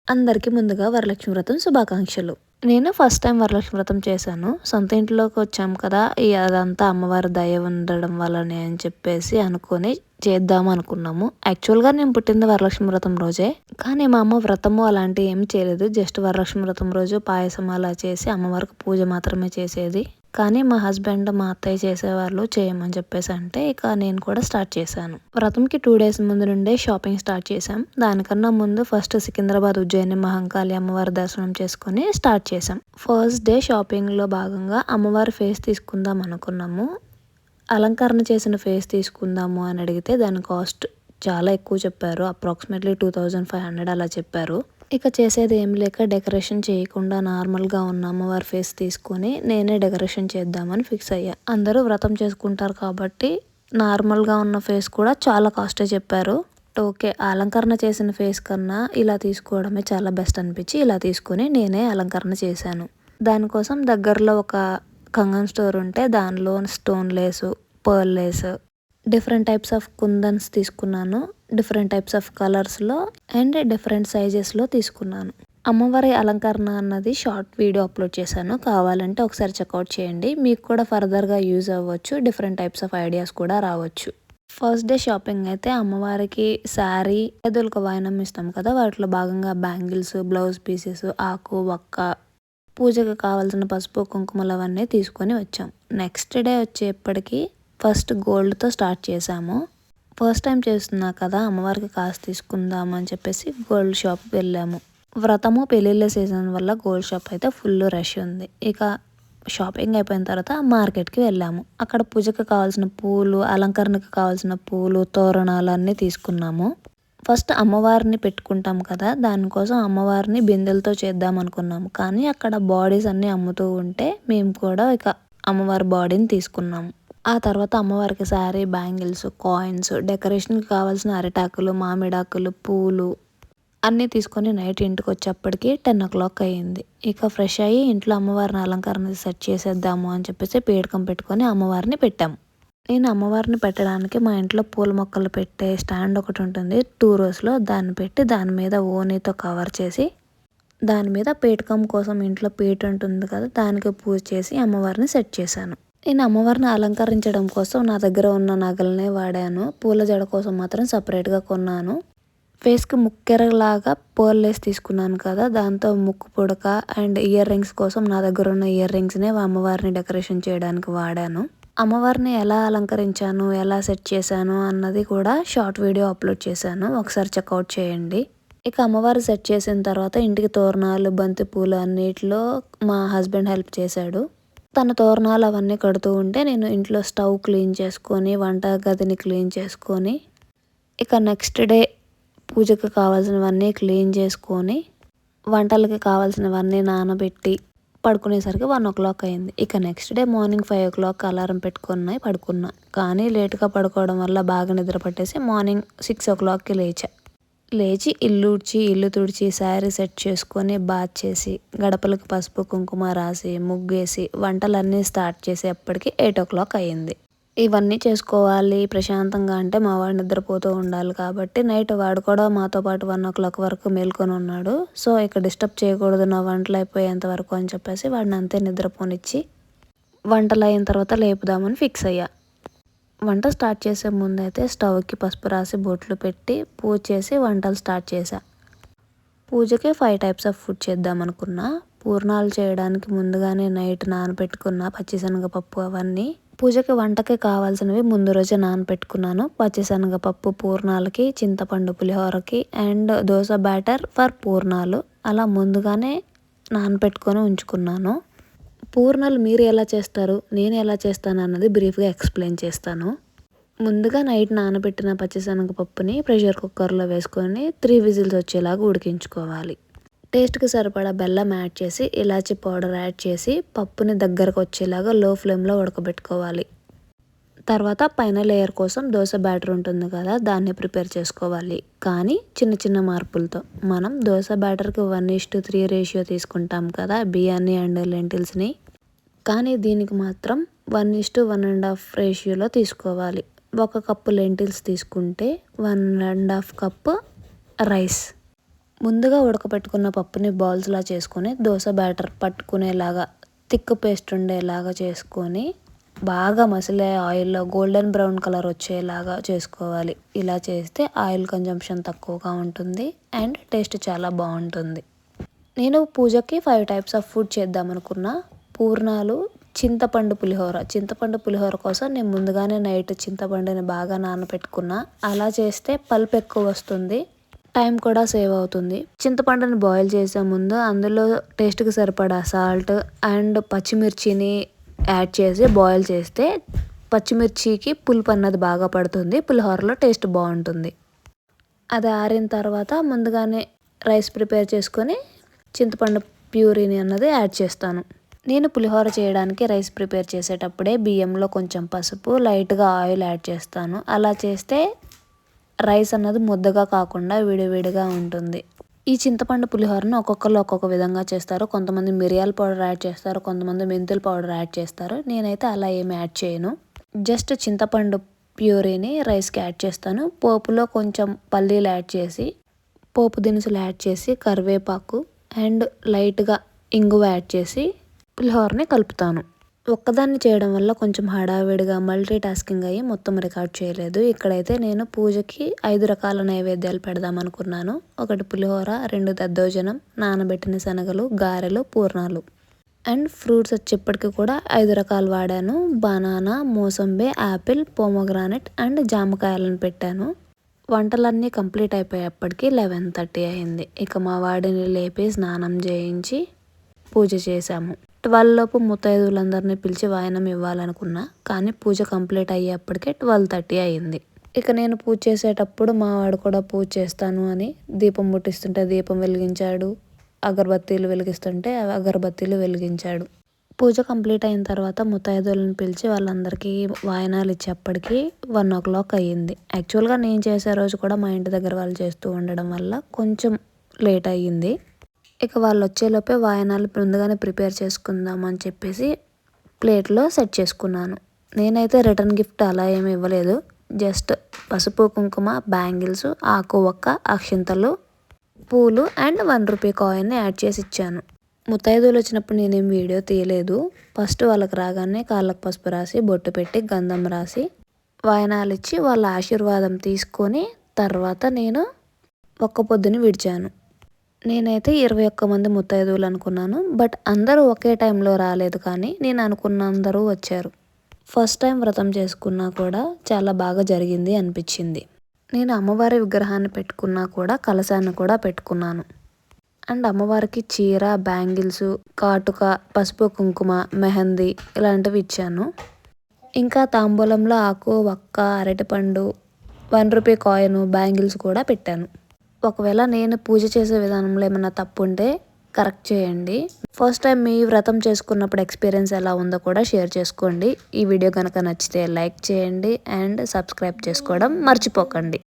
అందరికీ ముందుగా వరలక్ష్మి వ్రతం శుభాకాంక్షలు. నేను ఫస్ట్ టైం వరలక్ష్మి వ్రతం చేశాను. సొంత ఇంట్లోకి వచ్చాం కదా! అదంతా అమ్మవారి దయ ఉండడం వల్లనే అని చెప్పేసి అనుకోని చేద్దాం అనుకున్నాము. యాక్చువల్‌గా నేను పుట్టింది వరలక్ష్మి వ్రతం రోజే. కానీ మా అమ్మ వ్రతము అలాంటివి ఏమి చేయలేదు. జస్ట్ వరలక్ష్మి వ్రతం రోజు పాయసం అలా చేసి అమ్మవారికి పూజ మాత్రమే చేసేది. కానీ మా హస్బెండ్, మా అత్తయ్య చేసేవాళ్ళు చేయమని చెప్పేసి అంటే ఇక నేను కూడా స్టార్ట్ చేశాను. వ్రతంకి 2 డేస్ ముందు నుండే షాపింగ్ స్టార్ట్ చేశాం. దానికన్నా ముందు ఫస్ట్ సికింద్రాబాద్ ఉజ్జయిని మహంకాళి అమ్మవారి దర్శనం చేసుకొని స్టార్ట్ చేశాం. ఫస్ట్ డే షాపింగ్‌లో భాగంగా అమ్మవారి ఫేస్ తీసుకుందాం అనుకున్నాము. అలంకరణ చేసిన ఫేస్ తీసుకుందాము అని అడిగితే దాని కాస్ట్ చాలా ఎక్కువ చెప్పారు. అప్రాక్సిమేట్లీ 2500 అలా చెప్పారు. ఇక చేసేది ఏం లేక డెకరేషన్ చేయకుండా నార్మల్‌గా ఉన్న అమ్మవారి ఫేస్ తీసుకొని నేనే డెకరేషన్ చేద్దామని ఫిక్స్ అయ్యా. అందరూ వ్రతం చేసుకుంటారు కాబట్టి నార్మల్‌గా ఉన్న ఫేస్ కూడా చాలా కాస్టే చెప్పారు. ఓకే. అలంకరణ చేసిన ఫేస్ కన్నా ఇలా తీసుకోవడమే చాలా బెస్ట్ అనిపించి ఇలా తీసుకొని నేనే అలంకరణ చేశాను. దానికోసం దగ్గరలో ఒక కంగన్ స్టోర్ ఉంటే దానిలో stone lace, pearl lace, different types of కుందన్స్ తీసుకున్నాను. డిఫరెంట్ టైప్స్ ఆఫ్ కలర్స్‌లో అండ్ డిఫరెంట్ సైజెస్‌లో తీసుకున్నాను. అమ్మవారి అలంకరణ అన్నది షార్ట్ వీడియో అప్లోడ్ చేశాను. కావాలంటే ఒకసారి చెక్అవుట్ చేయండి. మీకు కూడా ఫర్దర్‌గా యూజ్ అవ్వచ్చు. డిఫరెంట్ టైప్స్ ఆఫ్ ఐడియాస్ కూడా రావచ్చు. ఫస్ట్ డే షాపింగ్ అయితే అమ్మవారికి శారీ, ఎదులుక వాయనం ఇస్తాం కదా! వాటిలో భాగంగా బ్యాంగిల్స్, బ్లౌజ్ పీసెస్, ఆకు, వక్క, పూజకి కావాల్సిన పసుపు, కుంకుమలు అవన్నీ తీసుకొని వచ్చాం. నెక్స్ట్ డే వచ్చేప్పటికి ఫస్ట్ గోల్డ్‌తో స్టార్ట్ చేశాము. ఫస్ట్ టైం చేస్తున్నా కదా! అమ్మవారికి కాసు తీసుకుందాం అని చెప్పేసి గోల్డ్ షాప్‌కి వెళ్ళాము. వ్రతము, పెళ్ళిళ్ళ సీజన్ వల్ల గోల్డ్ షాప్ అయితే ఫుల్ రష్ ఉంది. ఇక షాపింగ్ అయిపోయిన తర్వాత మార్కెట్‌కి వెళ్ళాము. అక్కడ పూజకి కావాల్సిన పూలు, అలంకరణకి కావాల్సిన పూలు, తోరణాలు అన్నీ తీసుకున్నాము. ఫస్ట్ అమ్మవారిని పెట్టుకుంటాం కదా! దానికోసం అమ్మవారిని బిందెలతో చేద్దాం అనుకున్నాము. కానీ అక్కడ బాడీస్ అన్నీ అమ్ముతూ ఉంటే మేము కూడా ఇక అమ్మవారి బాడీని తీసుకున్నాము. ఆ తర్వాత అమ్మవారికి శారీ, బ్యాంగిల్స్, కాయిన్స్, డెకరేషన్‌కి కావాల్సిన అరిటాకులు, మామిడాకులు, పూలు అన్నీ తీసుకొని నైట్ ఇంటికి వచ్చేప్పటికి 10:00 అయ్యింది. ఇక ఫ్రెష్ అయ్యి ఇంట్లో అమ్మవారిని అలంకరణ సెట్ చేసేద్దాము అని చెప్పేసి పీఠకం పెట్టుకొని అమ్మవారిని పెట్టాము. నేను అమ్మవారిని పెట్టడానికి మా ఇంట్లో పూల మొక్కలు పెట్టే స్టాండ్ ఒకటి ఉంటుంది 2 రోస్‌లో. దాన్ని పెట్టి దాని మీద ఓణీతో కవర్ చేసి దాని మీద పీఠకం కోసం ఇంట్లో పీట ఉంటుంది కదా! దానికి పూజ చేసి అమ్మవారిని సెట్ చేశాను. నేను అమ్మవారిని అలంకరించడం కోసం నా దగ్గర ఉన్న నగలనే వాడాను. పూల జడ కోసం మాత్రం సపరేట్‌గా కొన్నాను. ఫేస్‌కి ముక్కెరలాగా పర్ల్ లేస్ తీసుకున్నాను కదా! దాంతో ముక్కు పుడక అండ్ ఇయర్ రింగ్స్ కోసం నా దగ్గర ఉన్న ఇయర్ రింగ్స్‌నే అమ్మవారిని డెకరేషన్ చేయడానికి వాడాను. అమ్మవారిని ఎలా అలంకరించాను, ఎలా సెట్ చేశాను అన్నది కూడా షార్ట్ వీడియో అప్లోడ్ చేశాను. ఒకసారి చెక్అవుట్ చేయండి. ఇక అమ్మవారు సెట్ చేసిన తర్వాత ఇంటికి తోరణాలు, బంతి పూలు అన్నిట్లో మా హస్బెండ్ హెల్ప్ చేశాడు. తన తోరణాలు అవన్నీ కడుతూ ఉంటే నేను ఇంట్లో స్టవ్ క్లీన్ చేసుకొని, వంట గదిని క్లీన్ చేసుకొని, ఇక నెక్స్ట్ డే పూజకి కావాల్సినవన్నీ క్లీన్ చేసుకొని, వంటలకి కావాల్సినవన్నీ నానబెట్టి పడుకునేసరికి 1:00 అయింది. ఇక నెక్స్ట్ డే మార్నింగ్ 5:00 అలారం పెట్టుకొని పడుకున్నా. కానీ లేట్‌గా పడుకోవడం వల్ల బాగా నిద్ర పట్టేసి మార్నింగ్ 6:00కి లేచి ఇల్లు ఊడ్చి, ఇల్లు తుడిచి, శారీ సెట్ చేసుకొని, బాత్ చేసి, గడపలకు పసుపు, కుంకుమ రాసి, ముగ్గేసి, వంటలన్నీ స్టార్ట్ చేసేప్పటికి 8:00 అయ్యింది. ఇవన్నీ చేసుకోవాలి ప్రశాంతంగా అంటే మా వాడు నిద్రపోతూ ఉండాలి కాబట్టి నైట్ వాడు కూడా మాతో పాటు 1:00 వరకు మేల్కొని ఉన్నాడు. సో ఇక డిస్టర్బ్ చేయకూడదు నా వంటలు అయిపోయేంత వరకు అని చెప్పేసి వాడిని అంతే నిద్రపోనిచ్చి వంటలు అయిన తర్వాత లేపుదామని ఫిక్స్ అయ్యా. వంట స్టార్ట్ చేసే ముందైతే స్టవ్‌కి పసుపు రాసి బొట్లు పెట్టి పూజ చేసి వంటలు స్టార్ట్ చేశా. పూజకి 5 టైప్స్ ఆఫ్ ఫుడ్ చేద్దాం అనుకున్నా. పూర్ణాలు చేయడానికి ముందుగానే నైట్ నానబెట్టుకున్న పచ్చిశనగపప్పు అవన్నీ. పూజకి వంటకి కావాల్సినవి ముందు రోజే నానబెట్టుకున్నాను. పచ్చిశనగపప్పు పూర్ణాలకి, చింతపండు పులిహోరకి అండ్ దోస బ్యాటర్ ఫర్ పూర్ణాలు అలా ముందుగానే నానబెట్టుకొని ఉంచుకున్నాను. పూర్ణాలు మీరు ఎలా చేస్తారు, నేను ఎలా చేస్తాను అన్నది బ్రీఫ్‌గా ఎక్స్‌ప్లెయిన్ చేస్తాను. ముందుగా నైట్ నానబెట్టిన పచ్చిశనగపప్పుని ప్రెషర్ కుక్కర్‌లో వేసుకొని 3 విజిల్స్ వచ్చేలాగా ఉడికించుకోవాలి. టేస్ట్‌కి సరిపడా బెల్లం యాడ్ చేసి, ఇలాచీ పౌడర్ యాడ్ చేసి, పప్పుని దగ్గరకు వచ్చేలాగా లో ఫ్లేమ్‌లో ఉడకబెట్టుకోవాలి. తర్వాత పైన లేయర్ కోసం దోస బ్యాటర్ ఉంటుంది కదా! దాన్ని ప్రిపేర్ చేసుకోవాలి. కానీ చిన్న చిన్న మార్పులతో. మనం దోస బ్యాటర్‌కి 1:3 రేషియో తీసుకుంటాం కదా! బియ్యాన్ని అండ్ లెంటిల్స్‌ని. కానీ దీనికి మాత్రం 1:1.5 రేషియోలో తీసుకోవాలి. 1 కప్పు లెంటిల్స్ తీసుకుంటే 1.5 కప్పు రైస్. ముందుగా ఉడకపెట్టుకున్న పప్పుని బాల్స్లా చేసుకొని దోశ బ్యాటర్ పట్టుకునేలాగా థిక్ పేస్ట్ ఉండేలాగా చేసుకొని బాగా మసిలే ఆయిల్లో గోల్డెన్ బ్రౌన్ కలర్ వచ్చేలాగా చేసుకోవాలి. ఇలా చేస్తే ఆయిల్ కన్జంప్షన్ తక్కువగా ఉంటుంది అండ్ టేస్ట్ చాలా బాగుంటుంది. నేను పూజకి 5 టైప్స్ ఆఫ్ ఫుడ్ చేద్దామనుకున్నా. పూర్ణాలు, చింతపండు పులిహోర కోసం నేను ముందుగానే నైట్ చింతపండుని బాగా నానబెట్టుకున్నా. అలా చేస్తే పల్ప్ ఎక్కువ వస్తుంది, టైం కూడా సేవ్ అవుతుంది. చింతపండుని బాయిల్ చేసే ముందు అందులో టేస్ట్కి సరిపడా సాల్ట్ అండ్ పచ్చిమిర్చిని యాడ్ చేసి బాయిల్ చేస్తే పచ్చిమిర్చికి పులుపు అన్నది బాగా పడుతుంది, పులిహోరలో టేస్ట్ బాగుంటుంది. అది ఆరిన తర్వాత ముందుగానే రైస్ ప్రిపేర్ చేసుకొని చింతపండు ప్యూరీని అన్నది యాడ్ చేస్తాను. నేను పులిహోర చేయడానికి రైస్ ప్రిపేర్ చేసేటప్పుడే బియ్యంలో కొంచెం పసుపు, లైట్గా ఆయిల్ యాడ్ చేస్తాను. అలా చేస్తే రైస్ అన్నది ముద్దగా కాకుండా విడివిడిగా ఉంటుంది. ఈ చింతపండు పులిహోరను ఒక్కొక్కరు ఒక్కొక్క విధంగా చేస్తారు. కొంతమంది మిరియాల పౌడర్ యాడ్ చేస్తారు, కొంతమంది మెంతుల పౌడర్ యాడ్ చేస్తారు. నేనైతే అలా ఏమి యాడ్ చేయను. జస్ట్ చింతపండు ప్యూరీని రైస్కి యాడ్ చేస్తాను. పోపులో కొంచెం పల్లీలు యాడ్ చేసి, పోపు దినుసులు యాడ్ చేసి, కరివేపాకు అండ్ లైట్గా ఇంగువ యాడ్ చేసి పులిహోరని కలుపుతాను. ఒక్కదాన్ని చేయడం వల్ల కొంచెం హడావిడిగా మల్టీ టాస్కింగ్ అయ్యి మొత్తం రికార్డ్ చేయలేదు. ఇక్కడైతే నేను పూజకి 5 రకాల నైవేద్యాలు పెడదాం అనుకున్నాను. 1 పులిహోర, 2 దద్దోజనం, నానబెట్టిన శనగలు, గారెలు, పూర్ణాలు అండ్ ఫ్రూట్స్ వచ్చేప్పటికి కూడా 5 రకాలు వాడాను. బనానా, మోసంబి, యాపిల్, పోమోగ్రానెట్ అండ్ జామకాయలను పెట్టాను. వంటలన్నీ కంప్లీట్ అయిపోయేప్పటికి 11:30 అయింది. ఇక మా వాడిని లేపి స్నానం చేయించి పూజ చేశాము. 12 లోపు ముత్తైదువులందరినీ పిలిచి వాయనం ఇవ్వాలనుకున్నా, కానీ పూజ కంప్లీట్ అయ్యేప్పటికే 12:30 అయింది. ఇక నేను పూజ చేసేటప్పుడు మా వాడు కూడా పూజ చేస్తాను అని దీపం ముట్టిస్తుంటే దీపం వెలిగించాడు, అగరబత్తీలు వెలిగిస్తుంటే అగరబత్తీలు వెలిగించాడు. పూజ కంప్లీట్ అయిన తర్వాత ముత్తైదువులను పిలిచి వాళ్ళందరికీ వాయనాలు ఇచ్చేప్పటికి 1 o'clock అయ్యింది. యాక్చువల్గా నేను చేసే రోజు కూడా మా ఇంటి దగ్గర వాళ్ళు చేస్తూ ఉండడం వల్ల కొంచెం లేట్ అయ్యింది. ఇక వాళ్ళు వచ్చేలోపే వాయనాలు ముందుగానే ప్రిపేర్ చేసుకుందాం అని చెప్పేసి ప్లేట్లో సెట్ చేసుకున్నాను. నేనైతే రిటర్న్ గిఫ్ట్ అలా ఏమి ఇవ్వలేదు. జస్ట్ పసుపు, కుంకుమ, బ్యాంగిల్స్, ఆకు ఒక్క, అక్షింతలు, పూలు అండ్ 1 రూపీ కాయిన్ని యాడ్ చేసి ఇచ్చాను. ముత్తైదువులు వచ్చినప్పుడు నేనేం వీడియో తీయలేదు. ఫస్ట్ వాళ్ళకి రాగానే కాళ్ళకు పసుపు రాసి, బొట్టు పెట్టి, గంధం రాసి, వాయనాలు ఇచ్చి వాళ్ళ ఆశీర్వాదం తీసుకొని తర్వాత నేను ఒక్క పొద్దుని విడిచాను. నేనైతే 21 మంది ముత్తైదువులు అనుకున్నాను. బట్ అందరూ ఒకే టైంలో రాలేదు, కానీ నేను అనుకున్న అందరూ వచ్చారు. ఫస్ట్ టైం వ్రతం చేసుకున్నా కూడా చాలా బాగా జరిగింది అనిపించింది. నేను అమ్మవారి విగ్రహాన్ని పెట్టుకున్నా కూడా కలశాన్ని కూడా పెట్టుకున్నాను. అండ్ అమ్మవారికి చీర, బ్యాంగిల్స్, కాటుక, పసుపు, కుంకుమ, మెహందీ ఇలాంటివి ఇచ్చాను. ఇంకా తాంబూలంలో ఆకు ఒక్క, అరటిపండు, 1 రూపీ కాయిన్, బ్యాంగిల్స్ కూడా పెట్టాను. ఒకవేళ నేను పూజ చేసే విధానంలో ఏమైనా తప్పు ఉంటే కరెక్ట్ చేయండి. ఫస్ట్ టైం మీ వ్రతం చేసుకున్నప్పుడు ఎక్స్పీరియన్స్ ఎలా ఉందో కూడా షేర్ చేసుకోండి. ఈ వీడియో కనుక నచ్చితే లైక్ చేయండి అండ్ సబ్స్క్రైబ్ చేసుకోవడం మర్చిపోకండి.